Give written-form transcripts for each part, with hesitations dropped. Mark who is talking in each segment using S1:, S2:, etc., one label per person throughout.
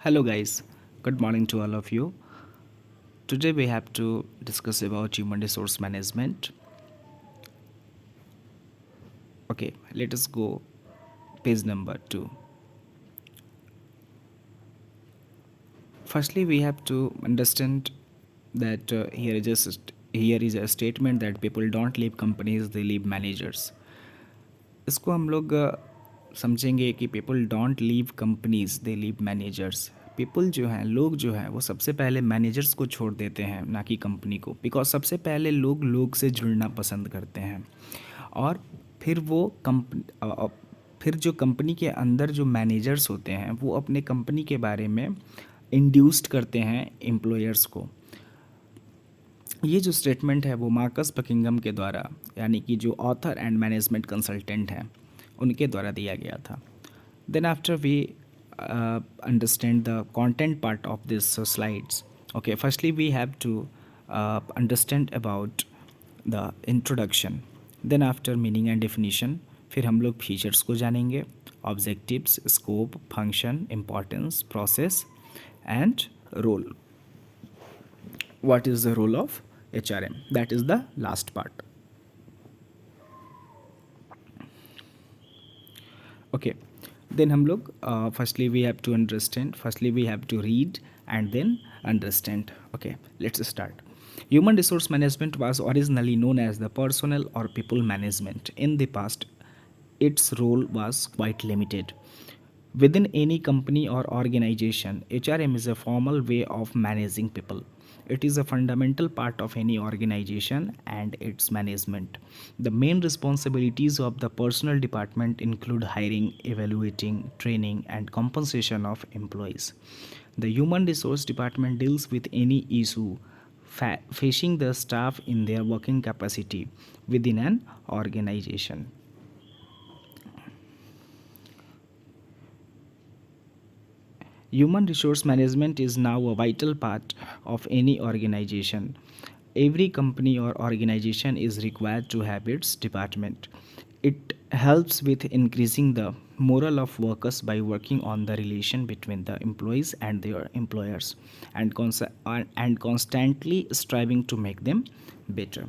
S1: Hello guys, good morning to all of you. Today we have to discuss about human resource management. Okay, let us go page number 2. Firstly, we have to understand that here is a statement that people don't leave companies, they leave managers. इसको हम लोग समझेंगे कि people don't leave companies they leave managers. People जो हैं, लोग जो हैं, वो सबसे पहले मैनेजर्स को छोड़ देते हैं, ना कि कंपनी को. बिकॉज सबसे पहले लोग लोग से जुड़ना पसंद करते हैं. और फिर वो फिर जो कंपनी के अंदर जो मैनेजर्स होते हैं वो अपने कंपनी के बारे में इंड्यूस्ड करते हैं एम्प्लॉयर्स को. ये जो स्टेटमेंट है वो मार्कस बकिंगम के द्वारा, यानी कि जो ऑथर एंड मैनेजमेंट कंसल्टेंट हैं, उनके द्वारा दिया गया था. Then after we understand the content part of this slides. Okay, firstly we have to understand about the introduction. Then after meaning and definition. फिर हम लोग फीचर्स को जानेंगे, objectives, scope, function, importance, process and role. What is the role of HRM? That is the last part. Okay, then हम लोग firstly we have to understand, firstly we have to read and then understand. Okay, let's start. Human resource management was originally known as the personnel or people management. In the past, its role was quite limited. Within any company or organization, HRM is a formal way of managing people. It is a fundamental part of any organization and its management. The main responsibilities of the personnel department include hiring, evaluating, training, and compensation of employees. The human resource department deals with any issue facing the staff in their working capacity within an organization. Human resource management is now a vital part of any organization. Every company or organization is required to have its department. It helps with increasing the morale of workers by working on the relation between the employees and their employers, and constantly striving to make them better.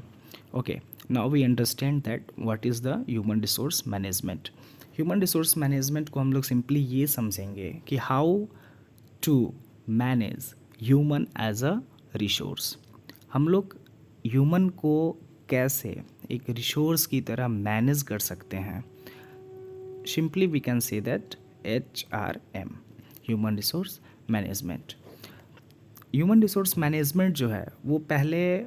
S1: Okay, now we understand that what is the human resource management. Human resource management को हम लोग simply ये समझेंगे कि how to manage human as a resource. हम लोग human को कैसे एक रिसोर्स की तरह मैनेज कर सकते हैं. Simply we can say that HRM, human resource management. Human resource management जो है वो पहले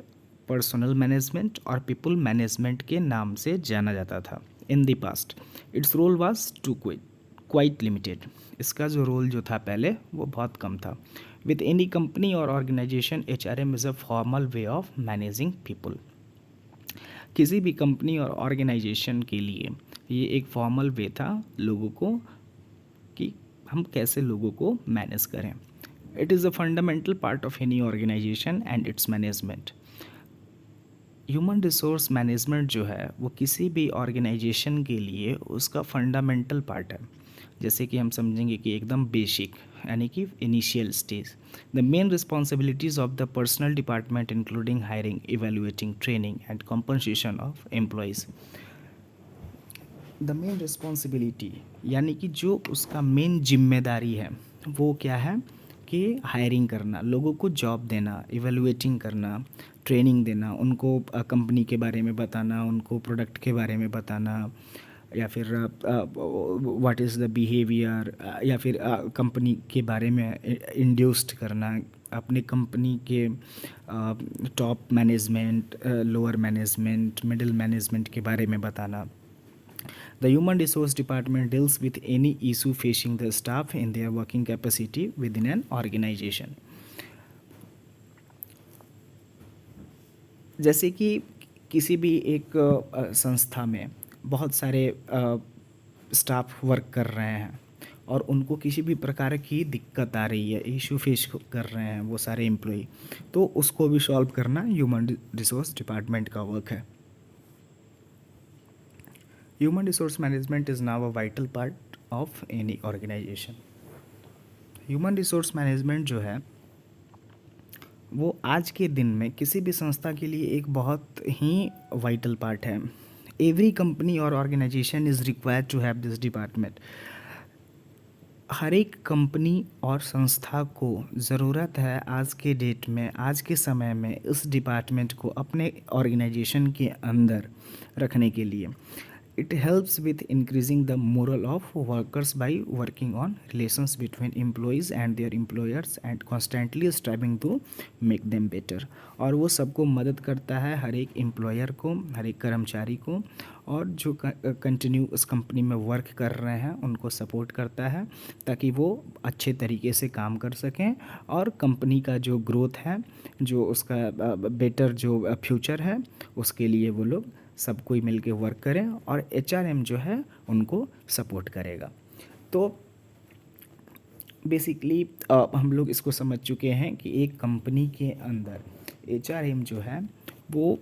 S1: पर्सनल मैनेजमेंट और पीपल मैनेजमेंट के नाम से जाना जाता था. In the past its role was to quite limited. इसका जो रोल जो था पहले वो बहुत कम था. विद एनी कंपनी और organization, HRM is a formal way of managing people. किसी भी कंपनी और ऑर्गेनाइजेशन के लिए ये एक फॉर्मल वे था लोगों को, कि हम कैसे लोगों को मैनेज करें. It is a fundamental part of any organization and its management. Human resource management जो है वो किसी भी ऑर्गेनाइजेशन के लिए उसका फंडामेंटल पार्ट है. जैसे कि हम समझेंगे कि एकदम बेसिक, यानी कि initial stage. The main responsibilities of the personal department including hiring, evaluating, training and compensation of employees. The main responsibility यानी कि जो उसका मेन जिम्मेदारी है वो क्या है कि हायरिंग करना, लोगों को जॉब देना, इवेलुएटिंग करना, ट्रेनिंग देना, उनको कंपनी के बारे में बताना, उनको प्रोडक्ट के बारे में बताना, या फिर व्हाट इज़ द बिहेवियर, या फिर कंपनी के बारे में इंड्यूस्ड करना, अपने कंपनी के top management, lower management, middle management के बारे में बताना. The Human Resource Department deals with any issue facing the staff in their working capacity within an organization. जैसे कि किसी भी एक संस्था में बहुत सारे स्टाफ वर्क कर रहे हैं और उनको किसी भी प्रकार की दिक्कत आ रही है, इशू फेस कर रहे हैं वो सारे एम्प्लॉई, तो उसको भी सॉल्व करना ह्यूमन रिसोर्स डिपार्टमेंट का वर्क है. Human resource management is now a vital part of any organization. Human resource management जो है वो आज के दिन में किसी भी संस्था के लिए एक बहुत ही वाइटल पार्ट है. एवरी कंपनी और organisation is required to have this department. हर एक कंपनी और संस्था को ज़रूरत है आज के डेट में, आज के समय में इस डिपार्टमेंट को अपने ऑर्गेनाइजेशन के अंदर रखने के लिए. It helps with increasing the morale of workers by working on relations between employees and their employers and constantly striving to make them better. और वो सबको मदद करता है, हर एक एम्प्लॉयर को, हर एक कर्मचारी को, और जो कंटिन्यू उस कंपनी में वर्क कर रहे हैं उनको सपोर्ट करता है ताकि वो अच्छे तरीके से काम कर सकें और कंपनी का जो ग्रोथ है, जो उसका बेटर जो फ्यूचर है, उसके लिए वो लोग सब कोई मिल के वर्क करें और एचआरएम जो है उनको सपोर्ट करेगा. तो बेसिकली हम लोग इसको समझ चुके हैं कि एक कंपनी के अंदर एचआरएम जो है वो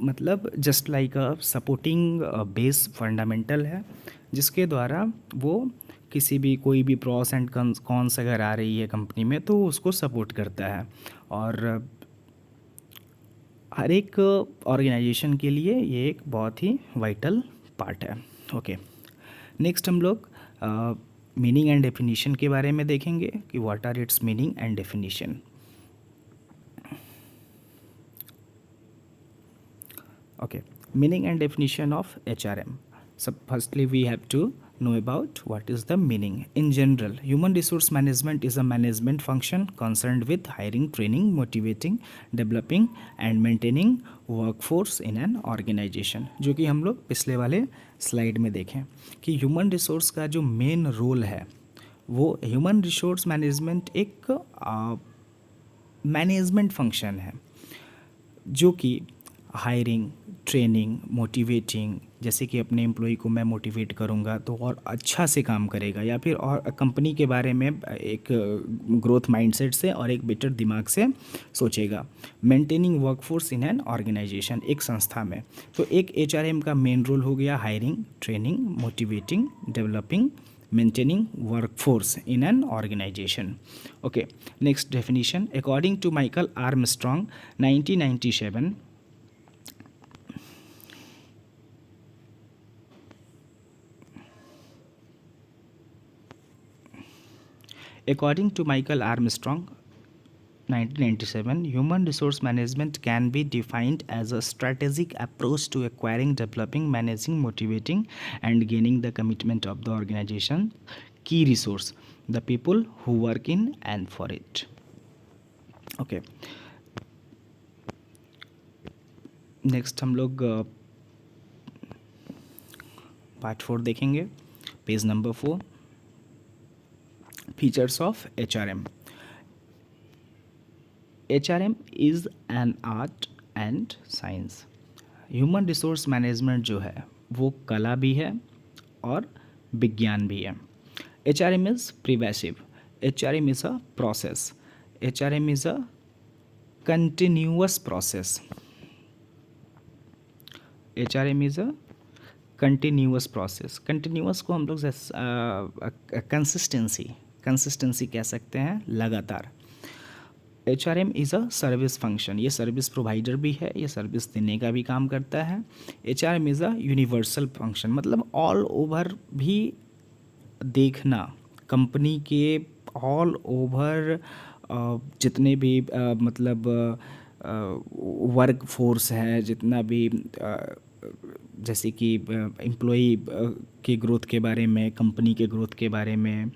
S1: मतलब जस्ट लाइक अ सपोर्टिंग बेस फंडामेंटल है, जिसके द्वारा वो किसी भी कोई भी प्रॉस एंड कॉन्स अगर आ रही है कंपनी में तो उसको सपोर्ट करता है. और हर एक ऑर्गेनाइजेशन के लिए ये एक बहुत ही वाइटल पार्ट है. ओके, नेक्स्ट हम लोग मीनिंग एंड डेफिनेशन के बारे में देखेंगे कि what are its meaning and definition. Okay, meaning and definition of HRM. So firstly we have to know about what is the meaning. In general, human resource management is a management function concerned with hiring, training, motivating, developing and maintaining workforce in an organization. जो कि हम लोग पिछले वाले slide में देखें कि human resource का जो मेन रोल है वो ह्यूमन रिसोर्स मैनेजमेंट एक मैनेजमेंट फंक्शन है जो कि हायरिंग, ट्रेनिंग, मोटिवेटिंग, जैसे कि अपने एम्प्लॉय को मैं मोटिवेट करूँगा तो और अच्छा से काम करेगा या फिर और कंपनी के बारे में एक ग्रोथ माइंडसेट से और एक बेटर दिमाग से सोचेगा. Maintaining workforce in an organization, एक संस्था में. तो एक एचआरएम का मेन रोल हो गया hiring, training, motivating, developing, maintaining workforce in an organization. Okay, next definition. According to Michael Armstrong, 1997, according to Michael Armstrong, 1997, human resource management can be defined as a strategic approach to acquiring, developing, managing, motivating, and gaining the commitment of the organization key resource, the people who work in and for it. Okay, next हम लोग part 4 देखेंगे, page number 4, features of HRM. HRM is an art and science. Human resource management जो है वो कला भी है और विज्ञान भी है. HRM is pervasive. HRM is a process. HRM is a continuous process. HRM is a continuous process. Continuous को हम लोग कंसिस्टेंसी कह सकते हैं, लगातार. HRM is a service function. ये सर्विस प्रोवाइडर भी है, ये सर्विस देने का भी काम करता है. HRM is a universal function, मतलब ऑल ओवर भी देखना, कंपनी के ऑल ओवर जितने भी मतलब वर्क फोर्स है, जितना भी जैसे कि एम्प्लॉई के ग्रोथ के बारे में, कंपनी के ग्रोथ के बारे में,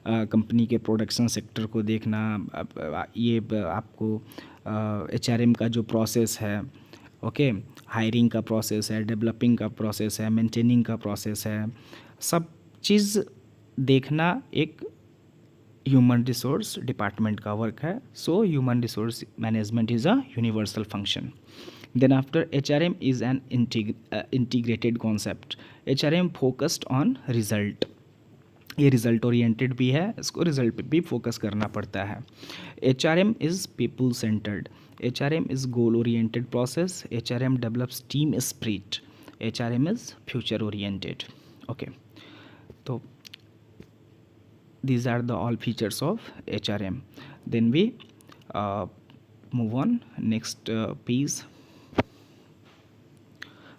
S1: कंपनी के प्रोडक्शन सेक्टर को देखना, ये आपको HRM का जो प्रोसेस है, ओके, हायरिंग का प्रोसेस है, डेवलपिंग का प्रोसेस है, मेंटेनिंग का प्रोसेस है, सब चीज़ देखना एक ह्यूमन रिसोर्स डिपार्टमेंट का वर्क है. So human resource management is a universal function. Then after, HRM is an integrated concept. HRM focused on result. ये रिज़ल्ट ओरिएंटेड भी है, इसको रिज़ल्ट पे भी फोकस करना पड़ता है. HRM is people centred. HRM is goal oriented process. HRM develops team spirit. HRM is future oriented. Okay, तो these are the all features of HRM. Then we move on next piece.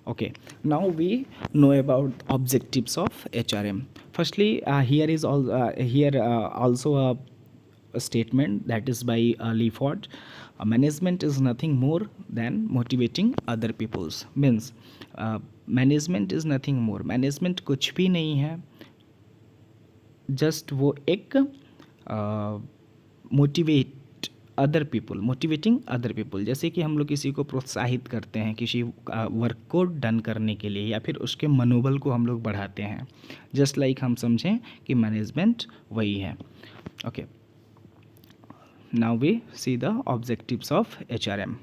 S1: Okay, now we know about objectives of HRM. Firstly, here also a statement that is by Leaford. Management is nothing more than motivating other people's. Means management is nothing more. Management कुछ भी नहीं है, just वो एक motivating other people. जैसे कि हम लोग किसी को प्रोत्साहित करते हैं किसी वर्क को डन करने के लिए, या फिर उसके मनोबल को हम लोग बढ़ाते हैं। जस्ट लाइक हम समझें कि मैनेजमेंट वही है। Okay, now we see the objectives of HRM।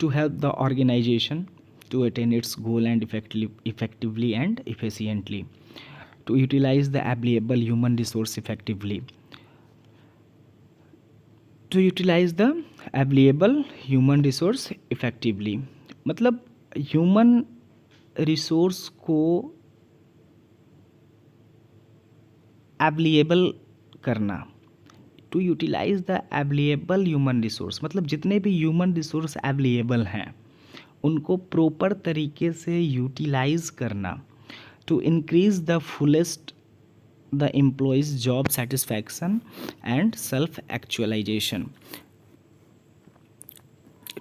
S1: To help the organization to attain its goal and effectively and efficiently, to utilize the available human resource effectively, to utilize the available human resource effectively, मतलब human resource को available करना। To utilize the available human resource मतलब जितने भी human resource available हैं उनको proper तरीके से यूटिलाइज करना। To increase the fullest the employees job satisfaction and self actualization.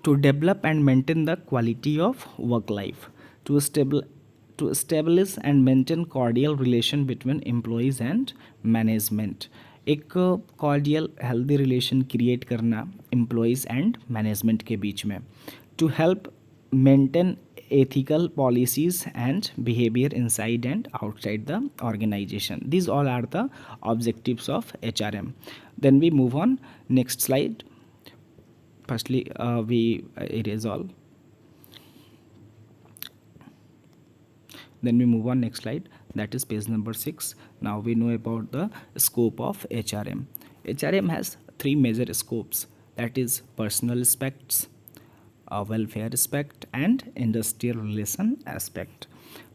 S1: To develop and maintain the quality of work life. To establish and maintain cordial relation between employees and management। एक cordial healthy relation create करना employees and management के बीच में। To help maintain ethical policies and behavior inside and outside the organization. These all are the objectives of HRM. Then we move on next slide. Firstly we erase all. Then we move on next slide, that is page number 6. Now we know about the scope of HRM. HRM has three major scopes, that is personal aspects, welfare aspect and industrial relation aspect.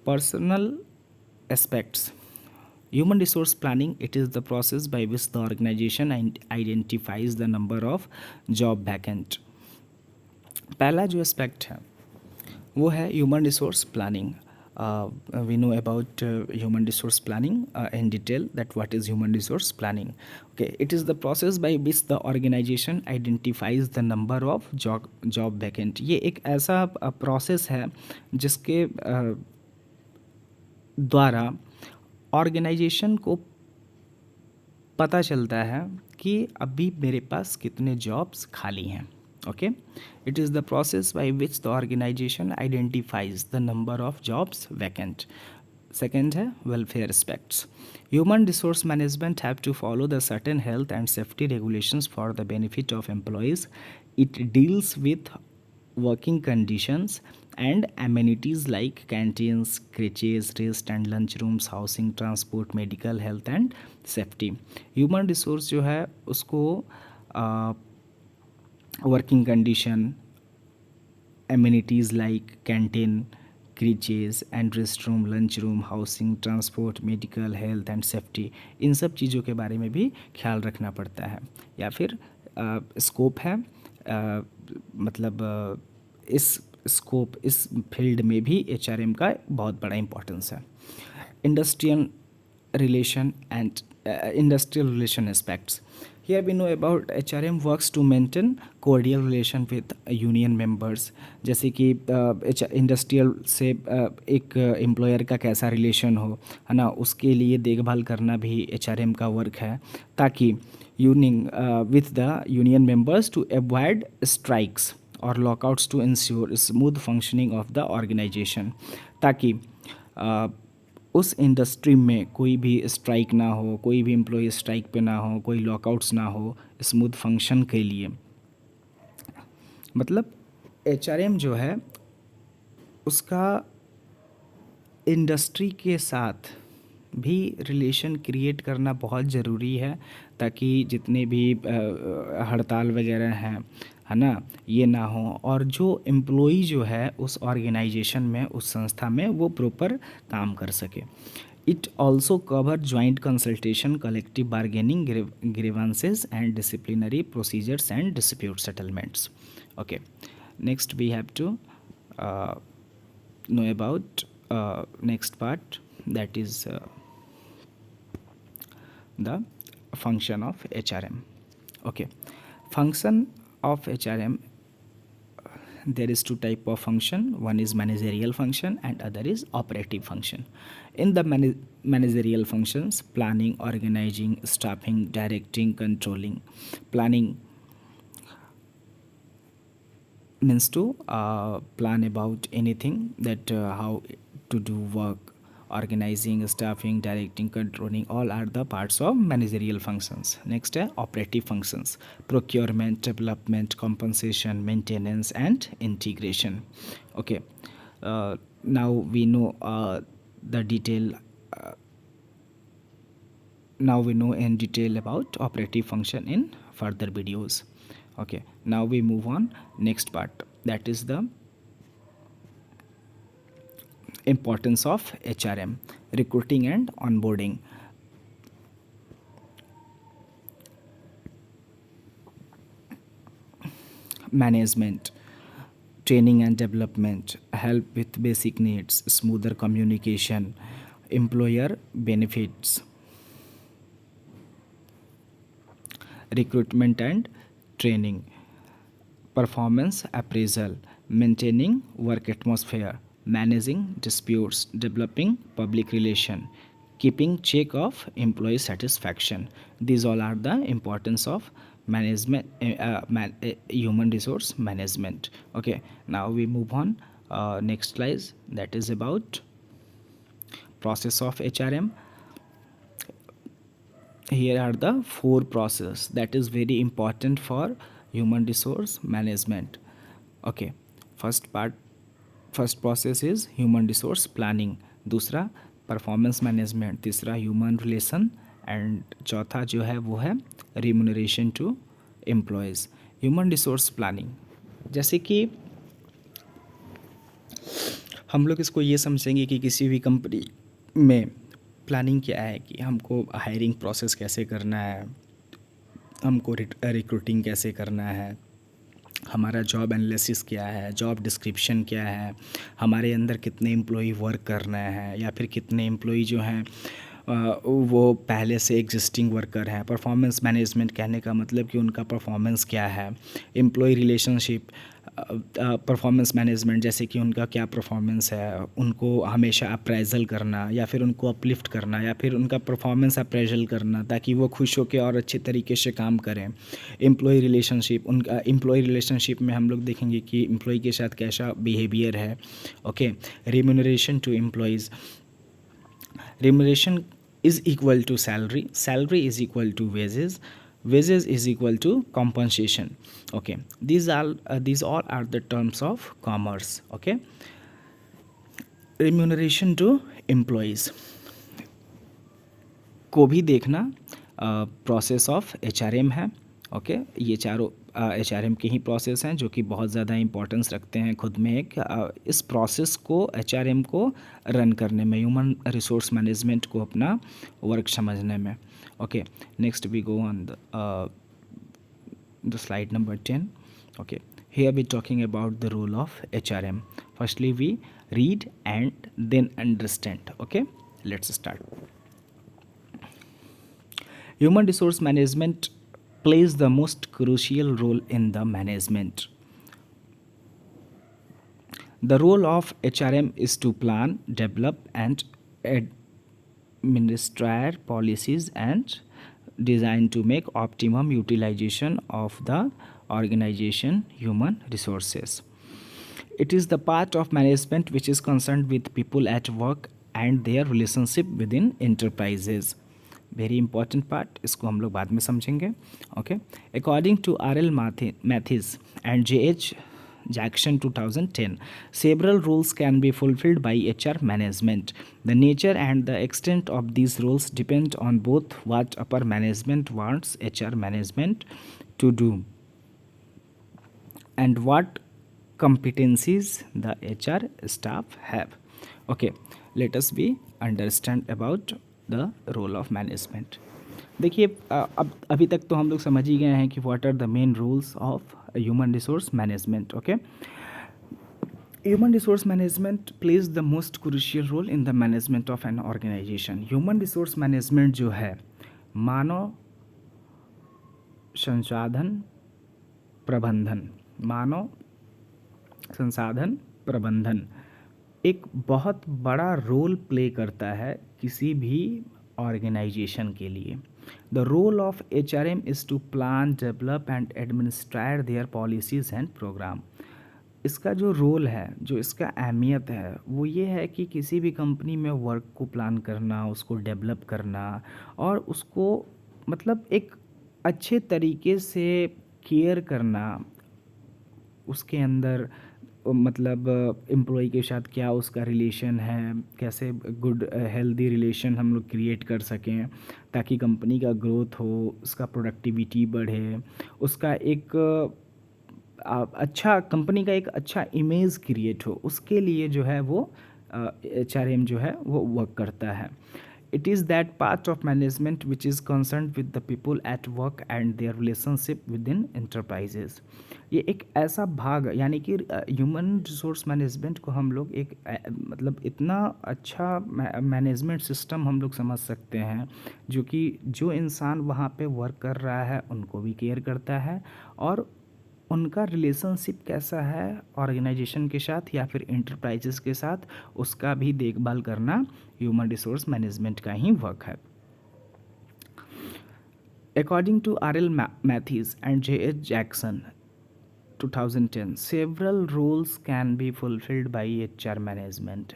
S1: Personal aspects, human resource planning, it is the process by which the organization identifies the number of job vacant. पहला जो aspect है वो है human resource planning. We know about human resource planning in detail, that what is human resource planning. Okay, it is the process by which the organization identifies the number of job vacant. ये एक ऐसा process है जिसके द्वारा organisation को पता चलता है कि अभी मेरे पास कितने जॉब्स खाली हैं. Okay, it is the process by which the organization identifies the number of jobs vacant. Second है welfare aspects. Human resource management have to follow the certain health and safety regulations for the benefit of employees. It deals with working conditions and amenities like canteens, crèches, rest and lunch rooms, housing, transport, medical, health and safety. Human resource जो है उसको working condition, amenities like canteen, crèches and restroom, lunch room, housing, transport, medical, health and safety, इन सब चीज़ों के बारे में भी ख्याल रखना पड़ता है. या फिर स्कोप है, मतलब इस स्कोप इस फील्ड में भी HRM का बहुत बड़ा इम्पोर्टेंस है. Industrial relation and industrial relation aspects. Here we know about HRM works to maintain cordial relation with union members. जैसे कि इंडस्ट्रियल से एक एम्प्लॉयर का कैसा रिलेशन हो, है ना, उसके लिए देखभाल करना भी HRM का वर्क है, ताकि union with the union members to avoid strikes और lockouts to ensure smooth functioning of the organisation. ताकि उस इंडस्ट्री में कोई भी स्ट्राइक ना हो, कोई भी एम्प्लॉय स्ट्राइक पे ना हो, कोई लॉकआउट्स ना हो, स्मूथ फंक्शन के लिए. मतलब HRM जो है उसका इंडस्ट्री के साथ भी रिलेशन क्रिएट करना बहुत ज़रूरी है, ताकि जितने भी हड़ताल वगैरह हैं है ना, ये ना हो, और जो एम्प्लॉई जो है उस ऑर्गेनाइजेशन में, उस संस्था में, वो प्रॉपर काम कर सके। It also cover joint consultation, collective bargaining, grievances and disciplinary procedures and dispute settlements. Okay, next we have to uh, know about next part, that is the function of HRM. Okay, function of HRM, there is two type of function. One is managerial function and other is operative function. In the managerial functions, planning, organizing, staffing, directing, controlling. Planning means to plan about anything, that how to do work. Organizing, staffing, directing, controlling, all are the parts of managerial functions. Next, operative functions: procurement, development, compensation, maintenance and integration. Okay, now we know the detail now we know in detail about operative function in further videos. Okay, now we move on next part, that is the importance of HRM: recruiting and onboarding. Management: training and development, help with basic needs, smoother communication, employer benefits. Recruitment and training: performance appraisal, maintaining work atmosphere, managing disputes, developing public relation, keeping check of employee satisfaction. These all are the importance of management, human resource management. Okay, now we move on next slide, that is about process of HRM. Here are the four process that is very important for human resource management. Okay, first part, first process is human resource planning, दूसरा performance management, तीसरा human relation and चौथा जो है वो है remuneration to employees. Human resource planning, जैसे कि हम लोग इसको ये समझेंगे कि किसी भी कंपनी में प्लानिंग क्या है, कि हमको हायरिंग प्रोसेस कैसे करना है, हमको रिक्रूटिंग कैसे करना है, हमारा जॉब एनालिसिस क्या है, जॉब डिस्क्रिप्शन क्या है, हमारे अंदर कितने एम्प्लॉई वर्क कर रहे हैं, या फिर कितने एम्प्लॉई जो हैं वो पहले से एग्जिस्टिंग वर्कर हैं। परफॉर्मेंस मैनेजमेंट कहने का मतलब कि उनका परफॉर्मेंस क्या है। एम्प्लॉय रिलेशनशिप, परफॉर्मेंस मैनेजमेंट, जैसे कि उनका क्या परफॉर्मेंस है, उनको हमेशा अप्रेजल करना या फिर उनको अपलिफ्ट करना या फिर उनका परफॉर्मेंस अप्रेजल करना ताकि वो खुश होकर और अच्छे तरीके से काम करें। एम्प्लॉय रिलेशनशिप, उनका एम्प्लॉय रिलेशनशिप में हम लोग देखेंगे कि एम्प्लॉय के साथ कैसा बिहेवियर है। Okay, remuneration to employees, remuneration is equal to salary, salary is equal to wages, wages is equal to compensation. Okay, these all are the terms of commerce. Okay, remuneration to employees को भी देखना process of HRM है। Okay, ये चारों HRM के ही process हैं जो कि बहुत ज़्यादा इंपॉर्टेंस रखते हैं खुद में एक इस प्रोसेस को, HRM को रन करने में, ह्यूमन रिसोर्स मैनेजमेंट को अपना वर्क समझने में। Okay, next we go on the slide number 10. Okay, here we talking about the role of HRM. Firstly we read and then understand. Okay, let's start. Human resource management plays the most crucial role in the management. The role of HRM is to plan, develop, and administer policies and design to make optimum utilization of the organization human resources. It is the part of management which is concerned with people at work and their relationship within enterprises. Very important part, इसको हम लोग बाद में समझेंगे. Okay, according to RL Mathis and JH Jackson 2010, several roles can be fulfilled by HR management. The nature and the extent of these roles depend on both what upper management wants HR management to do and what competencies the HR staff have. Okay, let us be understand about the role of management. देखिए अब अभी तक तो हम लोग समझ ही गए हैं कि what are the main rules of human resource management. Okay, human resource management plays the most crucial role in the management of an organization. human resource management जो है मानव संसाधन प्रबंधन, मानव संसाधन प्रबंधन एक बहुत बड़ा रोल प्ले करता है किसी भी ऑर्गेनाइजेशन के लिए. The role of HRM is to plan, develop and administrate their policies and program. इसका जो रोल है, जो इसका अहमियत है, वो ये है कि किसी भी कंपनी में वर्क को प्लान करना, उसको डेवलप करना और उसको मतलब एक अच्छे तरीके से केयर करना. उसके अंदर मतलब एम्प्लॉय के साथ क्या उसका रिलेशन है, कैसे गुड हेल्दी रिलेशन हम लोग क्रिएट कर सकें ताकि कंपनी का ग्रोथ हो, उसका प्रोडक्टिविटी बढ़े, उसका एक अच्छा कंपनी का एक अच्छा इमेज क्रिएट हो, उसके लिए जो है वो HRM जो है वो वर्क करता है. It is that part of management which is concern with the people at work and their relationship with in enterprises. ये एक ऐसा भाग यानी कि ह्यूमन रिसोर्स मैनेजमेंट को हम लोग एक मतलब इतना अच्छा मैनेजमेंट सिस्टम हम लोग समझ सकते हैं जो कि जो इंसान वहाँ पे वर्क कर रहा है उनको भी केयर करता है और उनका रिलेशनशिप कैसा है ऑर्गेनाइजेशन के साथ या फिर इंटरप्राइजेस के साथ, उसका भी देखभाल करना ह्यूमन रिसोर्स मैनेजमेंट का ही वर्क है. According to RL Mathis and JH Jackson 2010, several roles can be fulfilled by HR management.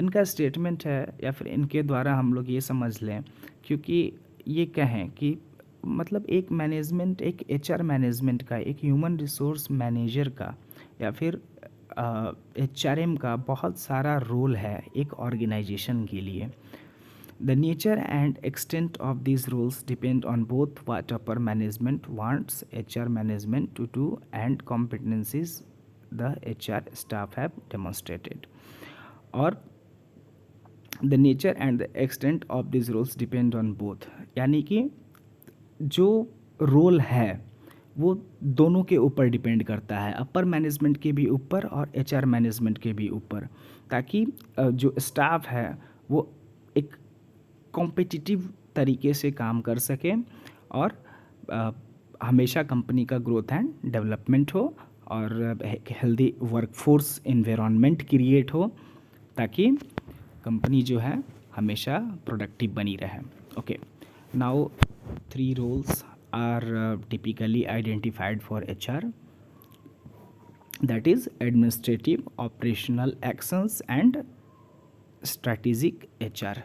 S1: इनका स्टेटमेंट है या फिर इनके द्वारा हम लोग ये समझ लें, क्योंकि ये कहें कि मतलब एक मैनेजमेंट, एक HR मैनेजमेंट का, एक ह्यूमन रिसोर्स मैनेजर का या फिर HRM का बहुत सारा रोल है एक ऑर्गेनाइजेशन के लिए. The nature and extent of these roles depend on both what upper management wants HR management to do and competencies the HR staff have demonstrated. और the nature and the extent of this roles depend on both, यानी कि जो role है वो दोनों के ऊपर depend करता है, अपर मैनेजमेंट के भी ऊपर और HR मैनेजमेंट के भी ऊपर, ताकि जो स्टाफ है वो एक कॉम्पिटिटिव तरीके से काम कर सके और हमेशा कंपनी का ग्रोथ एंड डेवलपमेंट हो और एक हेल्दी वर्कफोर्स एनवायरनमेंट क्रिएट हो ताकि कंपनी जो है हमेशा प्रोडक्टिव बनी रहे. Okay, now 3 roles are typically identified for HR, that is administrative, operational actions and strategic HR.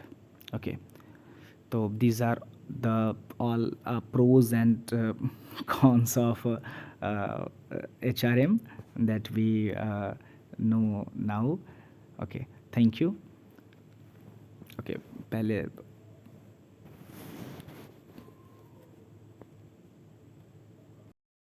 S1: Okay, so these are the all pros and cons of HRM that we know now. Okay, thank you. Okay, पहले